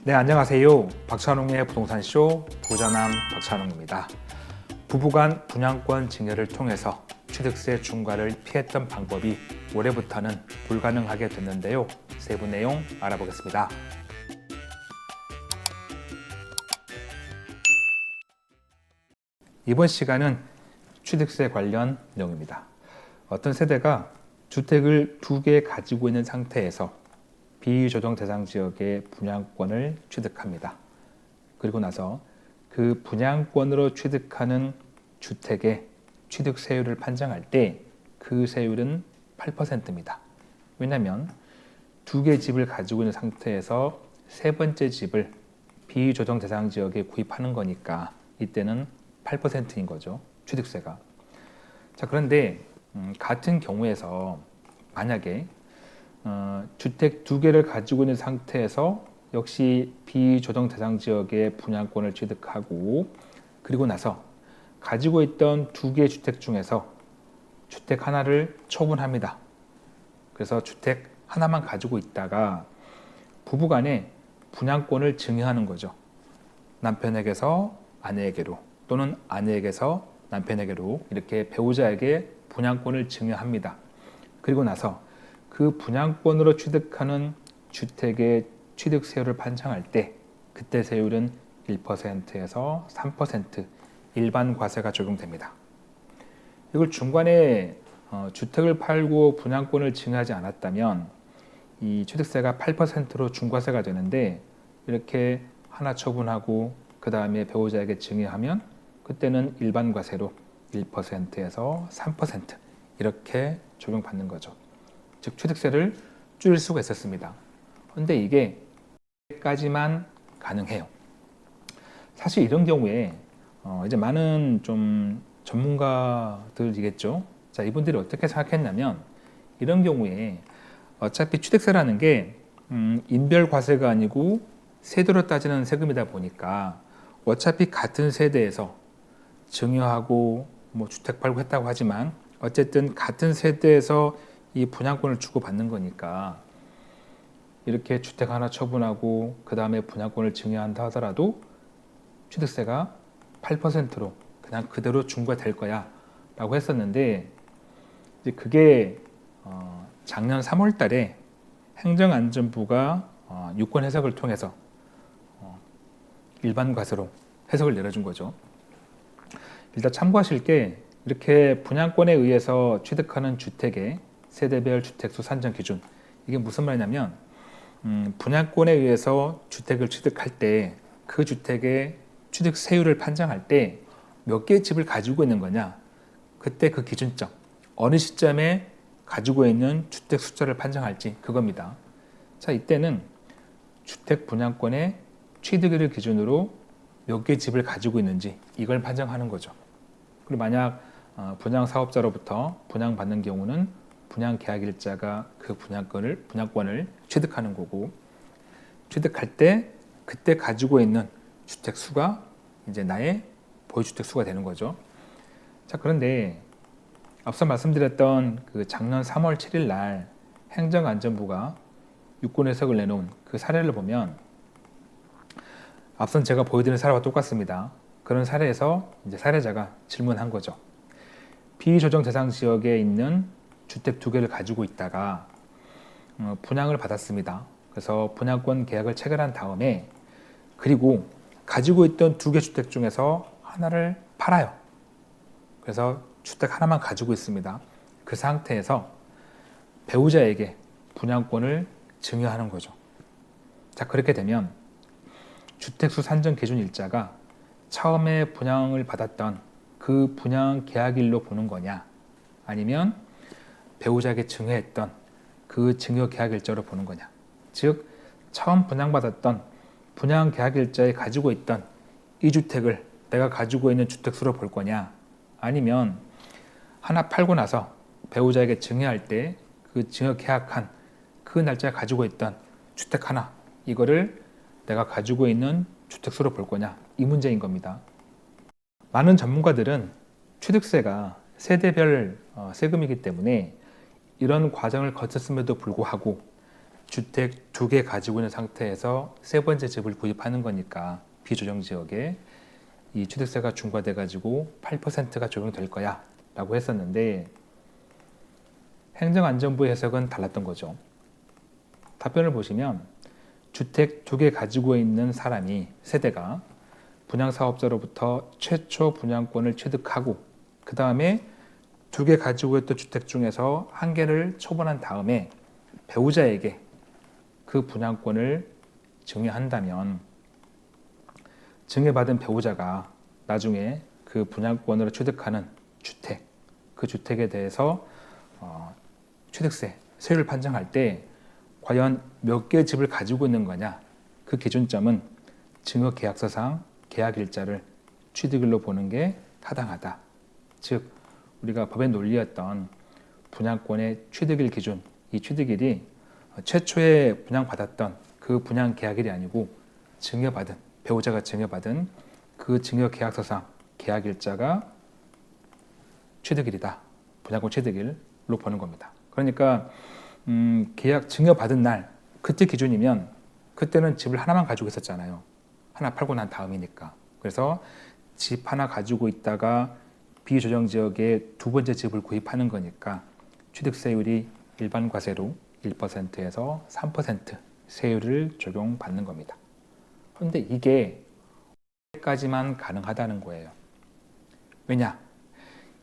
네, 안녕하세요. 박찬웅의 부동산쇼 부자남 박찬웅입니다. 부부간 분양권 증여를 통해서 취득세 중과를 피했던 방법이 올해부터는 불가능하게 됐는데요. 세부 내용 알아보겠습니다. 이번 시간은 취득세 관련 내용입니다. 어떤 세대가 주택을 2개 가지고 있는 상태에서 비조정 대상 지역의 분양권을 취득합니다. 그리고 나서 그 분양권으로 취득하는 주택의 취득세율을 판정할 때 그 세율은 8%입니다. 왜냐하면 2개 집을 가지고 있는 상태에서 세 번째 집을 비조정 대상 지역에 구입하는 거니까 이때는 8%인 거죠. 취득세가. 자, 그런데 같은 경우에서 만약에 주택 2개를 가지고 있는 상태에서 역시 비조정 대상 지역의 분양권을 취득하고 그리고 나서 가지고 있던 2개의 주택 중에서 주택 하나를 처분합니다. 그래서 주택 하나만 가지고 있다가 부부간에 분양권을 증여하는 거죠. 남편에게서 아내에게로 또는 아내에게서 남편에게로 이렇게 배우자에게 분양권을 증여합니다. 그리고 나서 그 분양권으로 취득하는 주택의 취득세율을 판정할 때 그때 세율은 1%에서 3% 일반 과세가 적용됩니다. 이걸 중간에 주택을 팔고 분양권을 증여하지 않았다면 이 취득세가 8%로 중과세가 되는데 이렇게 하나 처분하고 그 다음에 배우자에게 증여하면 그때는 일반 과세로 1%에서 3% 이렇게 적용받는 거죠. 즉 취득세를 줄일 수가 있었습니다. 그런데 이게 까지만 가능해요. 사실 이런 경우에 이제 많은 좀 전문가들이겠죠. 자, 이분들이 어떻게 생각했냐면 이런 경우에 어차피 취득세라는 게 인별 과세가 아니고 세대로 따지는 세금이다 보니까 어차피 같은 세대에서 증여하고 뭐 주택 팔고 했다고 하지만 어쨌든 같은 세대에서 이 분양권을 주고받는 거니까 이렇게 주택 하나 처분하고 그 다음에 분양권을 증여한다 하더라도 취득세가 8%로 그냥 그대로 중과될 거야 라고 했었는데 이제 그게 작년 3월 달에 행정안전부가 유권 해석을 통해서 일반 과세로 해석을 내려준 거죠. 일단 참고하실 게 이렇게 분양권에 의해서 취득하는 주택의 세대별 주택수 산정 기준 이게 무슨 말이냐면 분양권에 의해서 주택을 취득할 때 그 주택의 취득세율을 판정할 때 몇 개의 집을 가지고 있는 거냐 그때 그 기준점 어느 시점에 가지고 있는 주택 숫자를 판정할지 그겁니다. 자, 이때는 주택 분양권의 취득일을 기준으로 몇 개의 집을 가지고 있는지 이걸 판정하는 거죠. 그리고 만약 분양 사업자로부터 분양받는 경우는 분양 계약일자가 그 분양권을 취득하는 거고 취득할 때 그때 가지고 있는 주택 수가 이제 나의 보유주택 수가 되는 거죠. 자, 그런데 앞서 말씀드렸던 그 작년 3월 7일 날 행정안전부가 유권 해석을 내놓은 그 사례를 보면 앞선 제가 보여드린 사례와 똑같습니다. 그런 사례에서 이제 사례자가 질문한 거죠. 비조정 대상 지역에 있는 주택 2개를 가지고 있다가 분양을 받았습니다. 그래서 분양권 계약을 체결한 다음에 그리고 가지고 있던 2개 주택 중에서 하나를 팔아요. 그래서 주택 하나만 가지고 있습니다. 그 상태에서 배우자에게 분양권을 증여하는 거죠. 자, 그렇게 되면 주택수 산정 기준 일자가 처음에 분양을 받았던 그 분양 계약일로 보는 거냐 아니면 배우자에게 증여했던 그 증여 계약일자로 보는 거냐 즉 처음 분양받았던 분양 계약일자에 가지고 있던 이 주택을 내가 가지고 있는 주택수로 볼 거냐 아니면 하나 팔고 나서 배우자에게 증여할 때 그 증여 계약한 그 날짜에 가지고 있던 주택 하나 이거를 내가 가지고 있는 주택수로 볼 거냐 이 문제인 겁니다. 많은 전문가들은 취득세가 세대별 세금이기 때문에 이런 과정을 거쳤음에도 불구하고 주택 2개 가지고 있는 상태에서 세 번째 집을 구입하는 거니까 비조정 지역에 이 취득세가 중과돼 가지고 8%가 적용될 거야 라고 했었는데 행정안전부의 해석은 달랐던 거죠. 답변을 보시면 주택 2개 가지고 있는 사람이 세대가 분양사업자로부터 최초 분양권을 취득하고 그 다음에 2개 가지고 있던 주택 중에서 1개를 처분한 다음에 배우자에게 그 분양권을 증여한다면 증여받은 배우자가 나중에 그 분양권으로 취득하는 주택, 그 주택에 대해서 취득세, 세율을 판정할 때 과연 몇 개의 집을 가지고 있는 거냐, 그 기준점은 증여계약서상 계약일자를 취득일로 보는 게 타당하다. 즉 우리가 법의 논리였던 분양권의 취득일 기준, 이 취득일이 최초에 분양받았던 그 분양계약일이 아니고 증여받은, 배우자가 증여받은 그 증여계약서상 계약일자가 취득일이다. 분양권 취득일로 보는 겁니다. 그러니까 계약 증여받은 날 그때 기준이면 그때는 집을 하나만 가지고 있었잖아요. 하나 팔고 난 다음이니까. 그래서 집 하나 가지고 있다가 비조정지역에 두 번째 집을 구입하는 거니까 취득세율이 일반 과세로 1%에서 3% 세율을 적용받는 겁니다. 그런데 이게 까지만 가능하다는 거예요. 왜냐?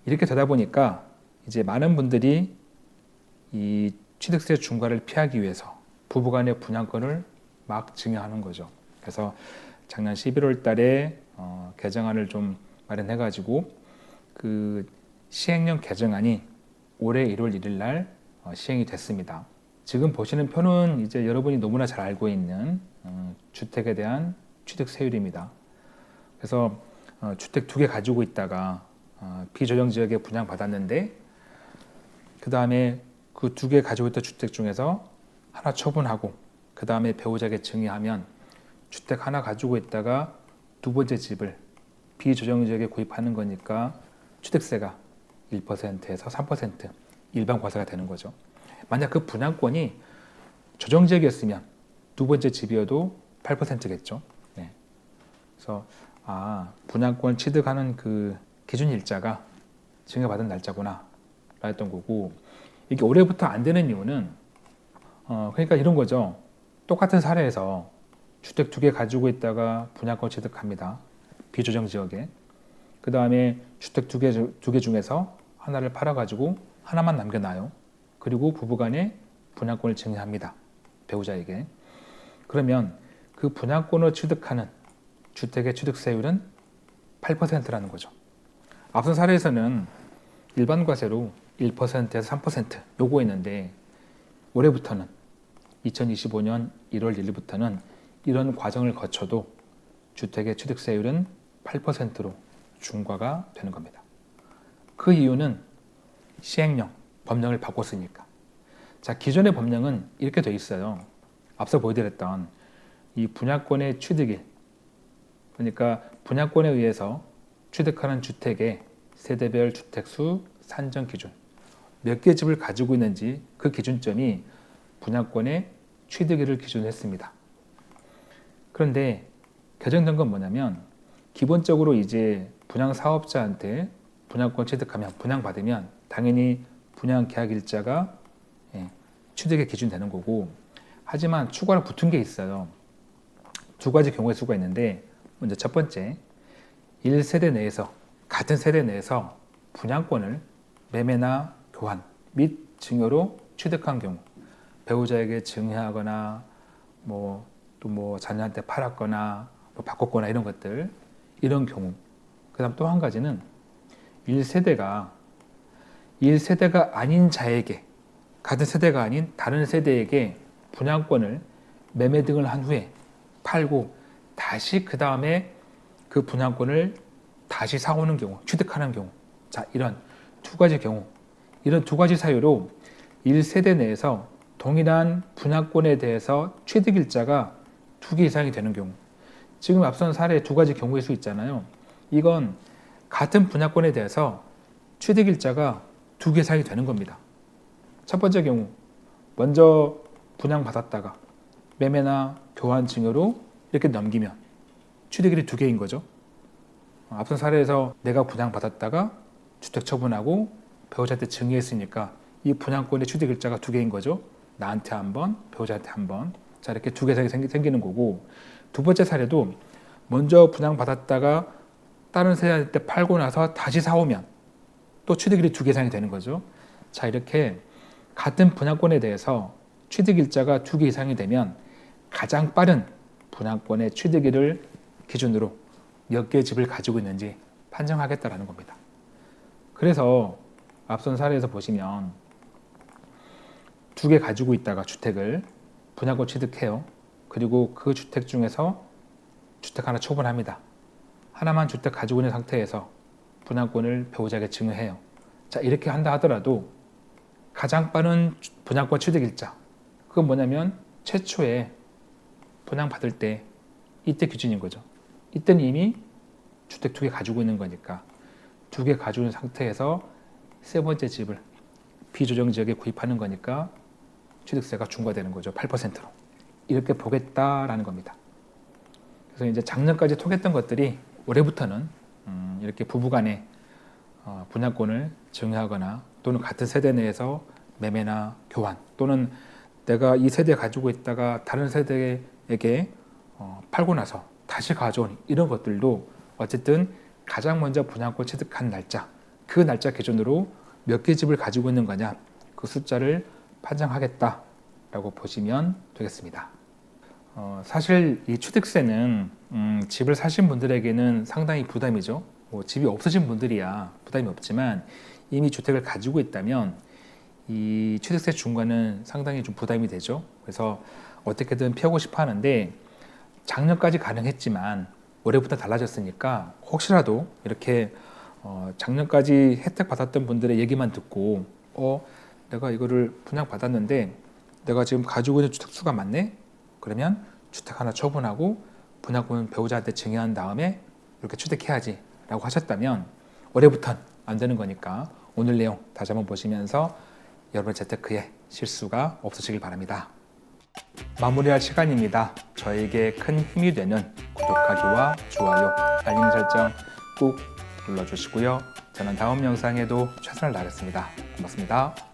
이렇게 되다 보니까 이제 많은 분들이 이 취득세 중과를 피하기 위해서 부부간의 분양권을 막 증여하는 거죠. 그래서 작년 11월 달에 개정안을 좀 마련해 가지고 그 시행령 개정안이 올해 1월 1일 날 시행이 됐습니다. 지금 보시는 표는 이제 여러분이 너무나 잘 알고 있는 주택에 대한 취득세율입니다. 그래서 주택 2개 가지고 있다가 비조정 지역에 분양받았는데 그 다음에 그 2개 가지고 있던 주택 중에서 하나 처분하고 그 다음에 배우자에게 증여하면 주택 하나 가지고 있다가 두 번째 집을 비조정 지역에 구입하는 거니까 취득세가 1%에서 3% 일반 과세가 되는 거죠. 만약 그 분양권이 조정 지역이었으면 두 번째 집이어도 8%겠죠. 네. 그래서 분양권 취득하는 그 기준 일자가 증여받은 날짜구나 라 했던 거고, 이게 올해부터 안 되는 이유는 그러니까 이런 거죠. 똑같은 사례에서 주택 2개 가지고 있다가 분양권 취득합니다. 비조정 지역에. 그 다음에 주택 2개 중에서 하나를 팔아가지고 하나만 남겨놔요. 그리고 부부간에 분양권을 증여합니다. 배우자에게. 그러면 그 분양권을 취득하는 주택의 취득세율은 8%라는 거죠. 앞선 사례에서는 일반 과세로 1%에서 3% 요구했는데 올해부터는 2025년 1월 1일부터는 이런 과정을 거쳐도 주택의 취득세율은 8%로 중과가 되는 겁니다. 그 이유는 시행령, 법령을 바꿨으니까. 자, 기존의 법령은 이렇게 돼 있어요. 앞서 보여드렸던 이 분양권의 취득일, 그러니까 분양권에 의해서 취득하는 주택의 세대별 주택수 산정 기준, 몇 개 집을 가지고 있는지 그 기준점이 분양권의 취득일을 기준으로 했습니다. 그런데 개정된 건 뭐냐면 기본적으로 이제 분양 사업자한테 분양권 취득하면 분양받으면 당연히 분양 계약 일자가 취득의 기준 되는 거고, 하지만 추가로 붙은 게 있어요. 두 가지 경우의 수가 있는데, 먼저 첫 번째, 1세대 내에서 같은 세대 내에서 분양권을 매매나 교환 및 증여로 취득한 경우, 배우자에게 증여하거나 또 자녀한테 팔았거나 바꿨거나 이런 것들, 이런 경우. 그다음 또 한 가지는 1세대가 아닌 자에게, 같은 세대가 아닌 다른 세대에게 분양권을 매매 등을 한 후에 팔고 다시 그 다음에 그 분양권을 다시 사오는 경우, 취득하는 경우. 자, 이런 두 가지 경우, 이런 두 가지 사유로 1세대 내에서 동일한 분양권에 대해서 취득일자가 2개 이상이 되는 경우, 지금 앞선 사례 두 가지 경우일 수 있잖아요. 이건 같은 분양권에 대해서 취득일자가 2개 이상이 되는 겁니다. 첫 번째 경우, 먼저 분양받았다가 매매나 교환 증여로 이렇게 넘기면 취득일이 2개인 거죠. 앞선 사례에서 내가 분양받았다가 주택 처분하고 배우자한테 증여했으니까 이 분양권의 취득일자가 2개인 거죠. 나한테 한 번, 배우자한테 한 번. 자, 이렇게 2개 생기는 거고, 두 번째 사례도 먼저 분양받았다가 다른 세대한테 팔고 나서 다시 사오면 또 취득일이 2개 이상이 되는 거죠. 자, 이렇게 같은 분양권에 대해서 취득일자가 2개 이상이 되면 가장 빠른 분양권의 취득일을 기준으로 몇 개의 집을 가지고 있는지 판정하겠다라는 겁니다. 그래서 앞선 사례에서 보시면 2개 가지고 있다가 주택을 분양권 취득해요. 그리고 그 주택 중에서 주택 하나 처분합니다. 하나만 주택 가지고 있는 상태에서 분양권을 배우자에게 증여해요. 자, 이렇게 한다 하더라도 가장 빠른 분양권 취득일자, 그건 뭐냐면 최초에 분양받을 때 이때 기준인 거죠. 이때는 이미 주택 2개 가지고 있는 거니까 2개 가지고 있는 상태에서 세 번째 집을 비조정 지역에 구입하는 거니까 취득세가 중과되는 거죠. 8%로. 이렇게 보겠다라는 겁니다. 그래서 이제 작년까지 통했던 것들이 올해부터는 이렇게 부부간에 분양권을 증여하거나 또는 같은 세대 내에서 매매나 교환 또는 내가 이 세대 가지고 있다가 다른 세대에게 팔고 나서 다시 가져온 이런 것들도 어쨌든 가장 먼저 분양권 취득한 날짜, 그 날짜 기준으로 몇 개 집을 가지고 있는 거냐, 그 숫자를 판정하겠다라고 보시면 되겠습니다. 사실 이 취득세는 집을 사신 분들에게는 상당히 부담이죠. 집이 없으신 분들이야 부담이 없지만 이미 주택을 가지고 있다면 이 취득세 중과는 상당히 좀 부담이 되죠. 그래서 어떻게든 피하고 싶어 하는데 작년까지 가능했지만 올해부터 달라졌으니까 혹시라도 이렇게 작년까지 혜택 받았던 분들의 얘기만 듣고 내가 이거를 분양받았는데 내가 지금 가지고 있는 주택 수가 많네? 그러면 주택 하나 처분하고 분양권 배우자한테 증여한 다음에 이렇게 취득해야지 라고 하셨다면 올해부터는 안 되는 거니까 오늘 내용 다시 한번 보시면서 여러분 재테크에 실수가 없으시길 바랍니다. 마무리할 시간입니다. 저에게 큰 힘이 되는 구독하기와 좋아요, 알림 설정 꼭 눌러주시고요. 저는 다음 영상에도 최선을 다하겠습니다. 고맙습니다.